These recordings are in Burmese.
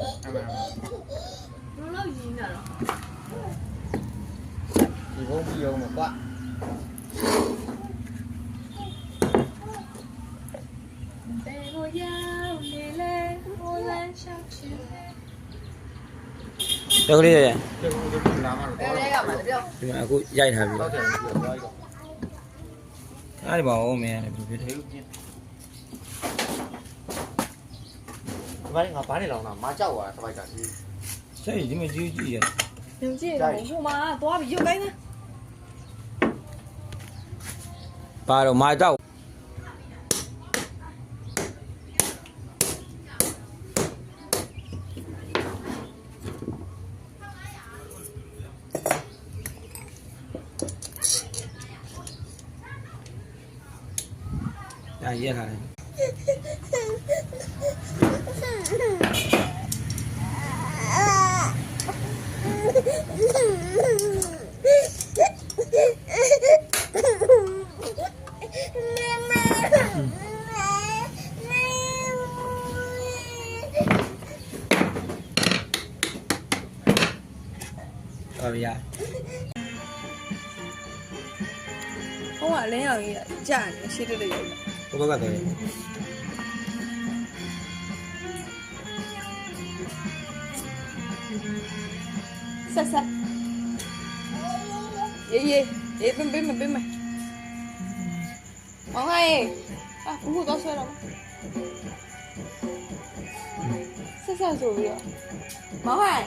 လောက်ရင်းတာတော့ဒီဘုံပြီးအောင်မကွာဘယ်ကိုရောက်နေလဲဟိုလမ်းလျှောက်ချင်တော်ကလေးရ这个就不拿嘛， ဘယ်လဲကမှပြော ဒီမှာအခုရိုက်ထားပြီ 到点就抓一个， အားဒီပါဦးမင်းလည်းဖြစ်တယ် 没有变。ဒီပိုင်းငါဘာနေလောင်တာမကြောက်อ่ะတပိုက်ကဒီ ဆက်ဒီမှာကြည့်ကြည့်ရ ညကြည့်ဟိုမှာသွားပြီးရုပ်ကိုင်းနေ ပါတော့မာတော့ဒါရက်ထားတယ်ဟုတ်ပြီရ ဟိုကလင်းအောင်ကြီးကြာနေရှိတဲ့ရုပ် ဘုဘကတော့ ဆက်ဆက်ရေးပင်မောင်ဟိုင်းဘူးတော့ဆွဲတော့ဆက်ဆိုပြီးတော့မောင်ဟိုင်း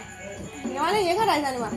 ညီမလေးရေခတ်တိုင်းစမ်းနေမှာ